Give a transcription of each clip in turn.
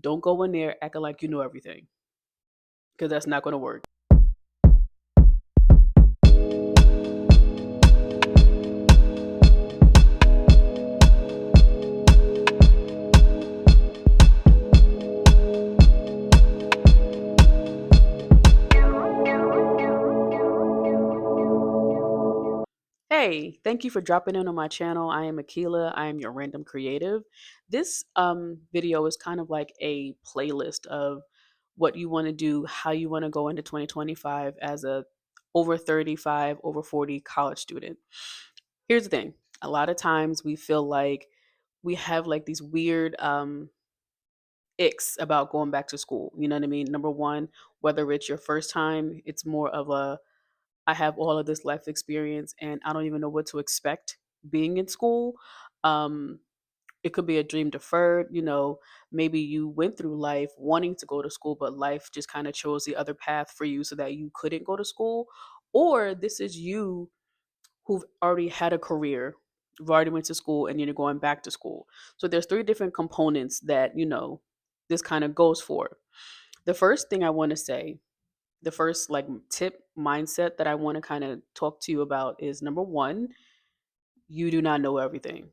Don't go in there acting like you know everything, because that's not going to work. Hey, thank you for dropping in on my channel. I am Akila. I am your random creative. This video is kind of like a playlist of what you want to do, how you want to go into 2025 as a over 35, over 40 college student. Here's the thing. A lot of times we feel like we have like these weird icks about going back to school. You know what I mean? Number one, whether it's your first time, it's more of a I have all of this life experience and I don't even know what to expect being in school. Um, it could be a dream deferred. Maybe you went through life wanting to go to school, but life just kind of chose the other path for you so that you couldn't go to school. Or this is you who've already had a career, you've already went to school, and you're going back to school. So there's three different components that, this kind of goes for. The first thing I want to say, the first like tip mindset that I want to kind of talk to you about is number one, you do not know everything.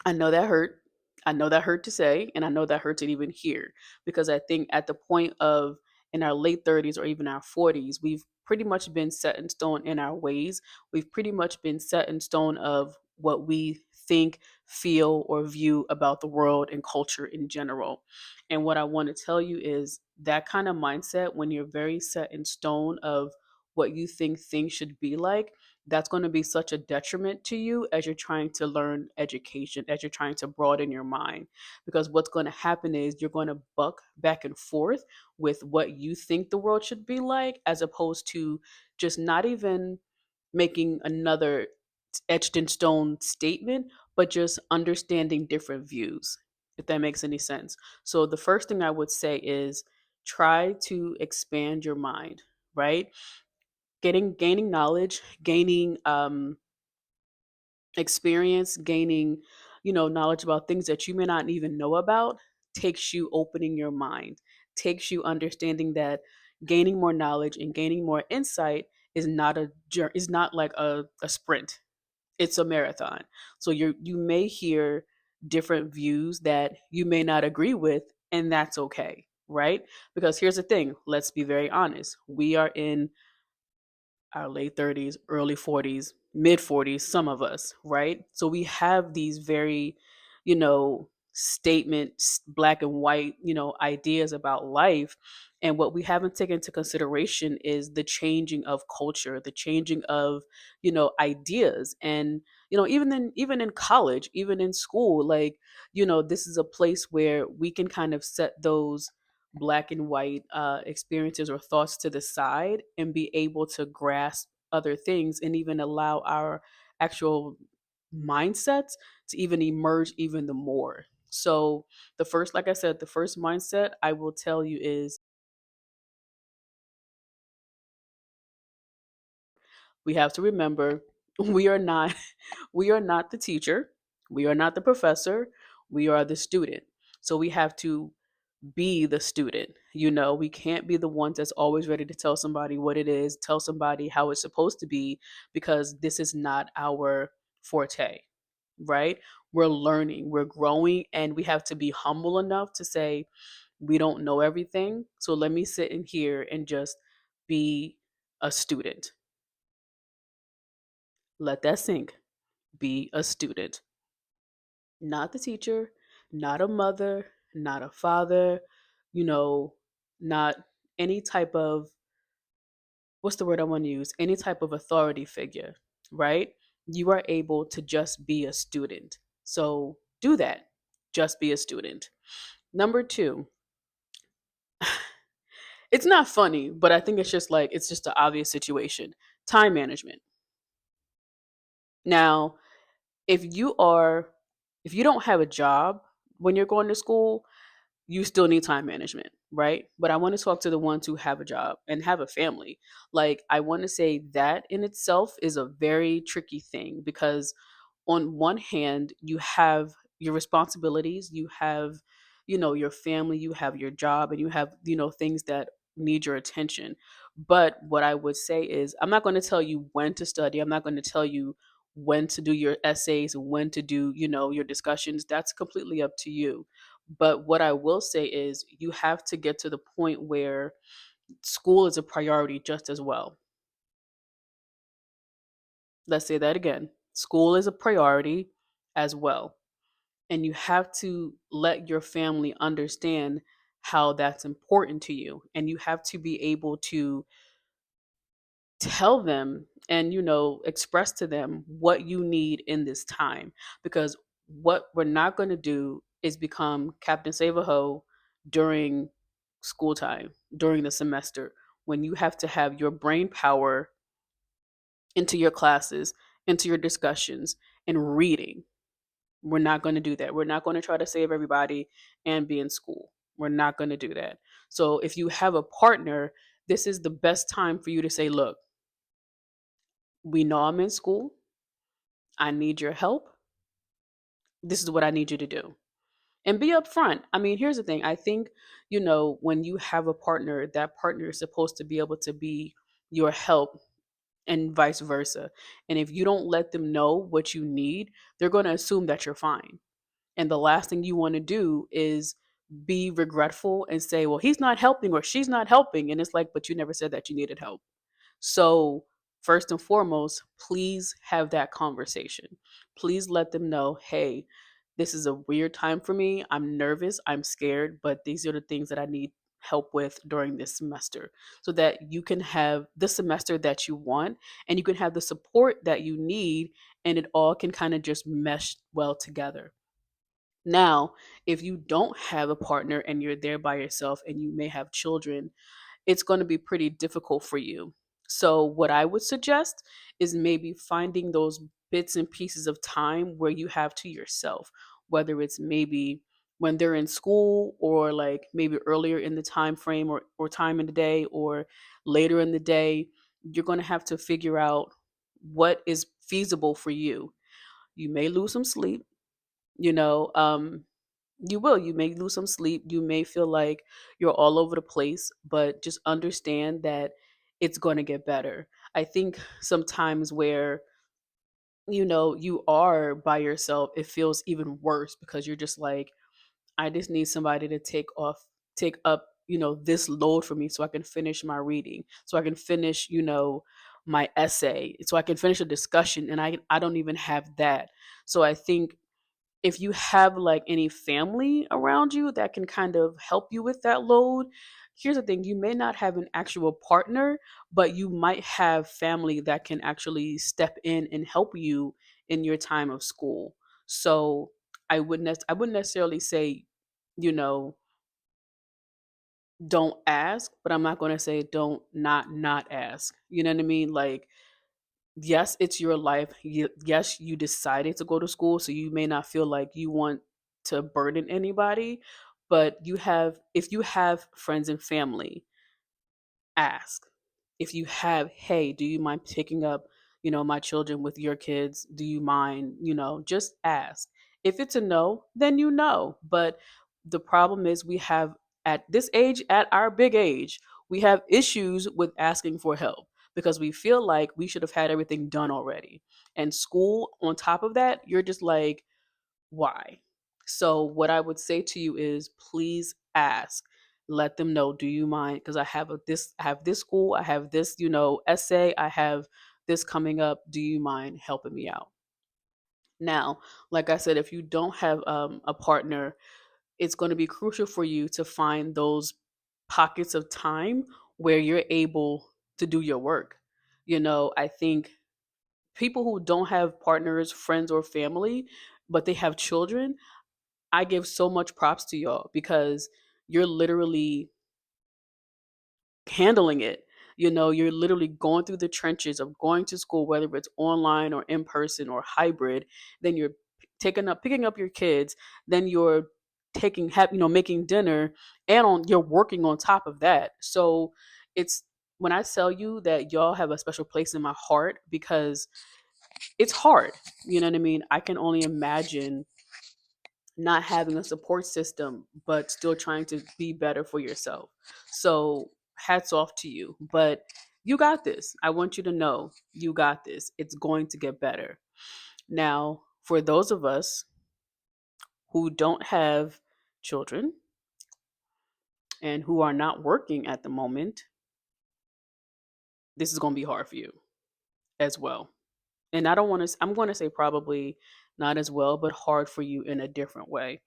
I know that hurt. I know that hurt to say, and I know that hurt to even hear because I think at the point of in our late 30s or even our 40s, we've pretty much been set in stone in our ways. We've pretty much been set in stone of what we think, feel, or view about the world and culture in general. And what I want to tell you is that kind of mindset, when you're very set in stone of what you think things should be like, that's going to be such a detriment to you as you're trying to learn education, as you're trying to broaden your mind. Because what's going to happen is you're going to buck back and forth with what you think the world should be like, as opposed to just not even making another etched in stone statement, but just understanding different views, if that makes any sense. So, the first thing I would say is try to expand your mind, right? Gaining knowledge, gaining experience, gaining knowledge about things that you may not even know about takes you opening your mind, takes you understanding that gaining more knowledge and gaining more insight is not like a sprint. It's a marathon. So you may hear different views that you may not agree with, and that's okay, right? Because here's the thing, let's be very honest, we are in our late 30s, early 40s, mid 40s, some of us, right? So we have these very, statements, black and white, ideas about life. And what we haven't taken into consideration is the changing of culture, the changing of, ideas. And, even in college, even in school, like, this is a place where we can kind of set those black and white experiences or thoughts to the side and be able to grasp other things and even allow our actual mindsets to even emerge even the more. So the first, like I said, the first mindset I will tell you is we have to remember we are not we are not the teacher, we are not the professor, we are the student. So we have to be the student. We can't be the ones that's always ready to tell somebody what it is, tell somebody how it's supposed to be, because this is not our forte, right? We're learning, we're growing, and we have to be humble enough to say, we don't know everything. So let me sit in here and just be a student. Let that sink. Be a student, not the teacher, not a mother, not a father, you know, not any type of, what's the word I want to use? Any type of authority figure, right? You are able to just be a student. So do that. Just be a student. Number two, it's not funny, but I think it's just an obvious situation. Time management. Now, if you are, if you don't have a job when you're going to school, you still need time management, right? But I want to talk to the ones who have a job and have a family. Like, I want to say that in itself is a very tricky thing because, on one hand, you have your responsibilities, you have your family, you have your job, and you have, things that need your attention. But what I would say is, I'm not going to tell you when to study. I'm not going to tell you when to do your essays and when to do, your discussions. That's completely up to you. But what I will say is, you have to get to the point where school is a priority just as well. Let's say that again. School is a priority as well. And you have to let your family understand how that's important to you. And you have to be able to tell them and, express to them what you need in this time. Because what we're not going to do is become Captain Save a Ho during school time, during the semester, when you have to have your brain power into your classes, into your discussions, and reading. We're not going to do that. We're not going to try to save everybody and be in school. We're not going to do that. So if you have a partner, this is the best time for you to say, look, we know I'm in school. I need your help. This is what I need you to do. And be upfront. I mean, here's the thing. I think, when you have a partner, that partner is supposed to be able to be your help and vice versa. And if you don't let them know what you need, they're going to assume that you're fine. And the last thing you want to do is be regretful and say, well, he's not helping or she's not helping. And it's like, but you never said that you needed help. So, first and foremost, please have that conversation. Please let them know, hey, this is a weird time for me. I'm nervous, I'm scared, but these are the things that I need help with during this semester so that you can have the semester that you want and you can have the support that you need and it all can kind of just mesh well together. Now, if you don't have a partner and you're there by yourself and you may have children, it's going to be pretty difficult for you. So, what I would suggest is maybe finding those bits and pieces of time where you have to yourself, whether it's maybe when they're in school or like maybe earlier in the time frame or time in the day or later in the day. You're going to have to figure out what is feasible for you. You may lose some sleep, you know, you will. You may lose some sleep. You may feel like you're all over the place, but just understand that it's going to get better. I think sometimes where, you are by yourself, it feels even worse because you're just like, I just need somebody to take up, this load for me so I can finish my reading, so I can finish, my essay, so I can finish a discussion. And I don't even have that. So I think if you have like any family around you that can kind of help you with that load, here's the thing, you may not have an actual partner, but you might have family that can actually step in and help you in your time of school. So I wouldn't necessarily say, you know, don't ask, but I'm not going to say don't not ask. You know what I mean? Like, yes, it's your life. Yes, you decided to go to school, so you may not feel like you want to burden anybody, but if you have friends and family, ask. If you have, hey, do you mind picking up, my children with your kids? Do you mind, just ask. If it's a no, then you know. But the problem is we have at this age, at our big age, we have issues with asking for help because we feel like we should have had everything done already. And school, on top of that, you're just like, why? So what I would say to you is please ask. Let them know, do you mind? Because I have this school, I have this, essay, I have this coming up. Do you mind helping me out? Now, like I said, if you don't have a partner, it's going to be crucial for you to find those pockets of time where you're able to do your work. I think people who don't have partners, friends, or family, but they have children, I give so much props to y'all because you're literally handling it. You're literally going through the trenches of going to school, whether it's online or in person or hybrid. Then you're picking up your kids. Then you're making dinner, and you're working on top of that. So it's when I tell you that y'all have a special place in my heart because it's hard. You know what I mean? I can only imagine not having a support system, but still trying to be better for yourself. So, hats off to you. But you got this. I want you to know you got this. It's going to get better. Now, for those of us who don't have children and who are not working at the moment, this is going to be hard for you as well. And I don't want to, I'm going to say probably not as well, but hard for you in a different way.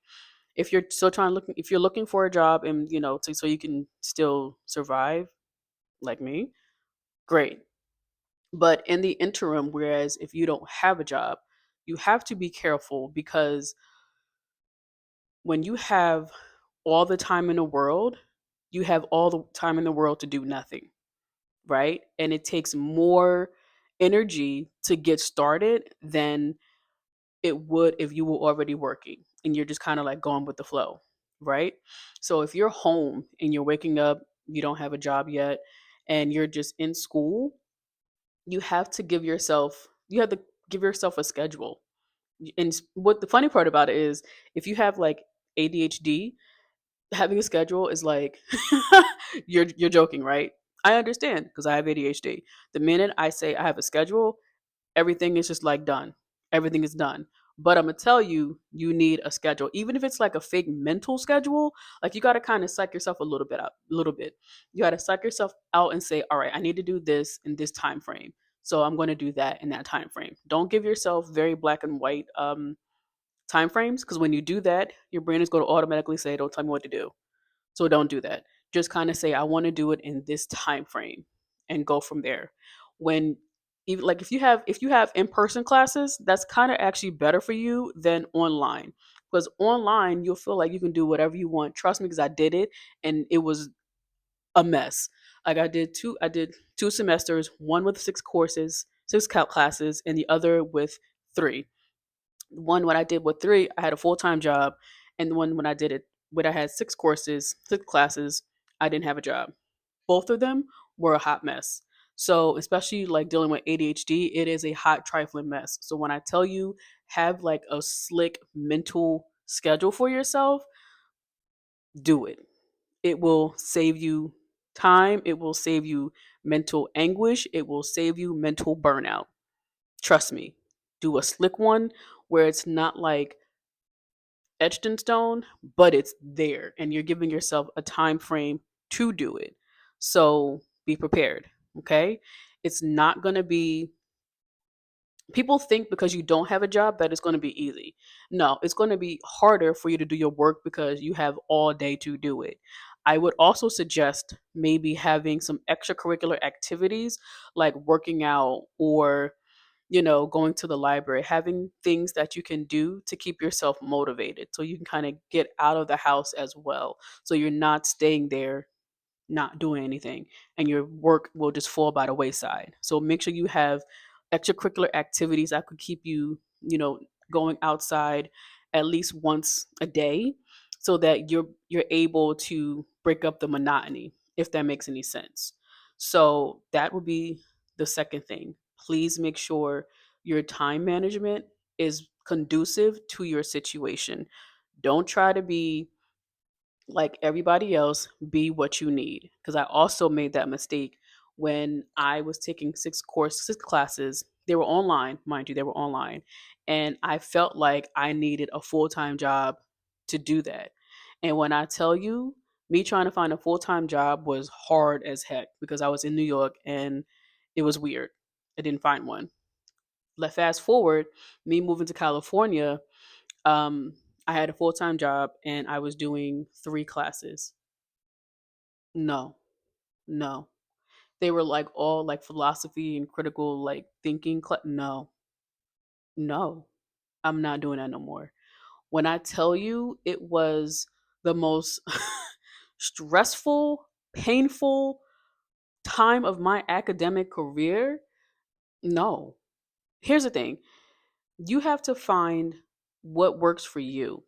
If you're still trying to look, if you're looking for a job and, so you can still survive like me, great. But in the interim, whereas if you don't have a job, you have to be careful because when you have all the time in the world, you have all the time in the world to do nothing, right? And it takes more energy to get started than it would if you were already working and you're just kind of like going with the flow, right? So if you're home and you're waking up, you don't have a job yet, and you're just in school, you have to give yourself a schedule. And what the funny part about it is, if you have like ADHD, having a schedule is like you're joking, right? I understand because I have ADHD. The minute I say I have a schedule, everything is just like done. Everything is done. But I'm gonna tell you, you need a schedule, even if it's like a fake mental schedule. Like you got to kind of psych yourself a little bit out, a little bit. You got to psych yourself out and say, all right, I need to do this in this time frame. So I'm going to do that in that time frame. Don't give yourself very black and white time frames because when you do that, your brain is going to automatically say, "Don't tell me what to do." So don't do that. Just kind of say, I want to do it in this time frame and go from there. When even like if you have in-person classes, that's kind of actually better for you than online. Because online you'll feel like you can do whatever you want. Trust me, because I did it and it was a mess. Like I did two semesters, one with six courses, classes, and the other with three. One when I did with three, I had a full-time job, and the one when I did it when I had six courses, six classes, I didn't have a job. Both of them were a hot mess. So especially like dealing with ADHD, it is a hot trifling mess. So when I tell you have like a slick mental schedule for yourself, do it. It will save you time, it will save you mental anguish, it will save you mental burnout. Trust me. Do a slick one where it's not like etched in stone, but it's there and you're giving yourself a time frame to do it. So be prepared, okay? It's not going to be people think because you don't have a job that it's going to be easy. No, it's going to be harder for you to do your work because you have all day to do it. I would also suggest maybe having some extracurricular activities like working out or going to the library, having things that you can do to keep yourself motivated so you can kind of get out of the house as well. So you're not staying there not doing anything and your work will just fall by the wayside. So make sure you have extracurricular activities that could keep you, going outside at least once a day so that you're able to break up the monotony, if that makes any sense. So that would be the second thing. Please make sure your time management is conducive to your situation. Don't try to be like everybody else, be what you need. Because I also made that mistake when I was taking six classes. They were online, mind you, they were online. And I felt like I needed a full time job to do that. And when I tell you, me trying to find a full time job was hard as heck because I was in New York and it was weird. I didn't find one. Let fast forward, me moving to California, um, I had a full time job and I was doing three classes. No, no. They were like all like philosophy and critical like thinking. No, no. I'm not doing that no more. When I tell you it was the most stressful, painful time of my academic career, no. Here's the thing, you have to find what works for you.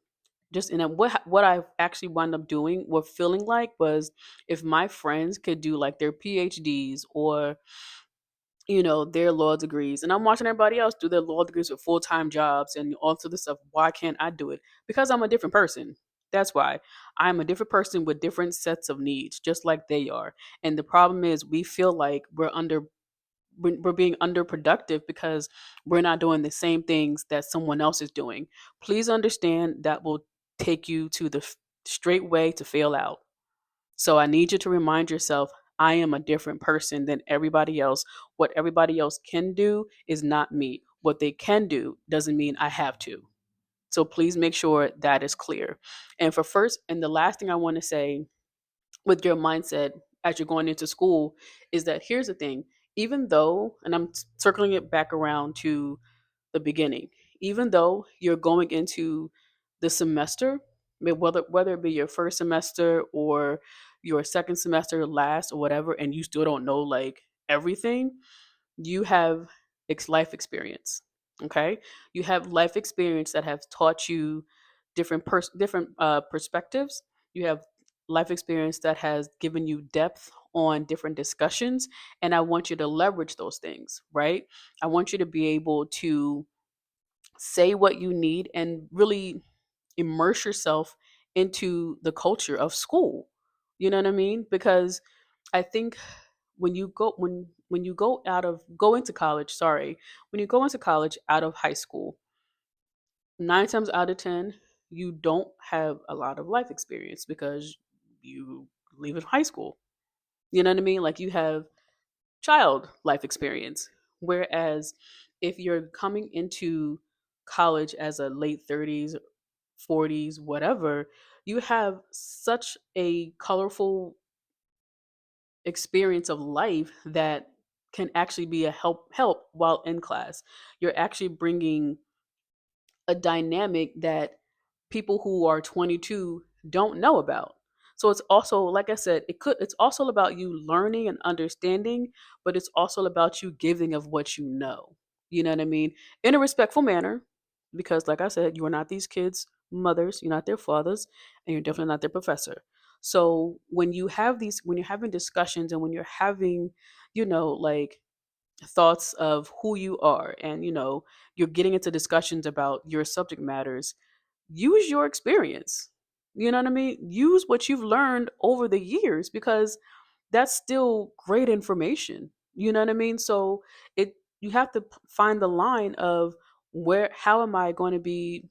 Just and what I actually wound up doing, what feeling like was if my friends could do like their PhDs or their law degrees, and I'm watching everybody else do their law degrees with full-time jobs and all sorts of stuff. Why can't I do it? Because I'm a different person. That's why. I'm a different person with different sets of needs, just like they are. And the problem is we feel like we're being underproductive because we're not doing the same things that someone else is doing. Please understand that will take you to the straight way to fail out. So I need you to remind yourself, I am a different person than everybody else. What everybody else can do is not me. What they can do doesn't mean I have to. So please make sure that is clear. And for first, and the last thing I want to say with your mindset as you're going into school is that here's the thing. Even though, and I'm circling it back around to the beginning, even though you're going into the semester, whether it be your first semester or your second semester last or whatever, and you still don't know like everything, you have life experience. Okay, you have life experience that has taught you different perspectives. You have life experience that has given you depth on different discussions, and I want you to leverage those things, right? I want you to be able to say what you need and really immerse yourself into the culture of school. You know what I mean? Because I think when you go into college, sorry, when you go into college out of high school, 9 times out of 10, you don't have a lot of life experience because you leave in high school. You know what I mean? Like you have child life experience. Whereas if you're coming into college as a late 30s, 40s, whatever, you have such a colorful experience of life that can actually be a help while in class. You're actually bringing a dynamic that people who are 22 don't know about. So it's also, like I said, it's also about you learning and understanding, but it's also about you giving of what you know. You know what I mean? In a respectful manner, because like I said, you are not these kids' mothers, you're not their fathers, and you're definitely not their professor. So when you're having discussions and when you're having, like thoughts of who you are, and you're getting into discussions about your subject matters, use your experience. You know what I mean? Use what you've learned over the years, because that's still great information. You know what I mean? So it you have to find the line of where how am I going to be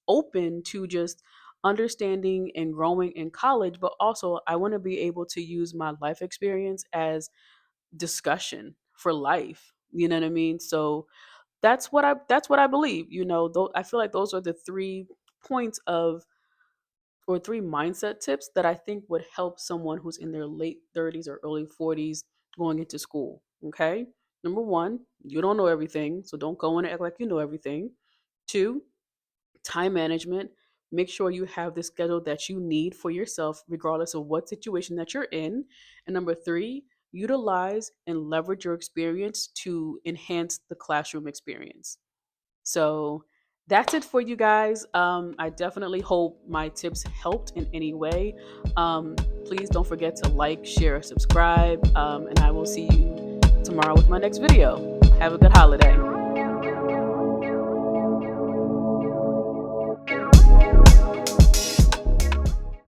open to just understanding and growing in college, but also I want to be able to use my life experience as discussion for life. You know what I mean? So that's what I believe. Though I feel like those are the 3 points of or 3 mindset tips that I think would help someone who's in their late 30s or early 40s going into school. Okay. Number one, you don't know everything, so don't go in and act like you know everything. Two, time management. Make sure you have the schedule that you need for yourself, regardless of what situation that you're in. And number three, utilize and leverage your experience to enhance the classroom experience. So that's it for you guys. I definitely hope my tips helped in any way. Please don't forget to like, share, subscribe, and I will see you tomorrow with my next video. Have a good holiday.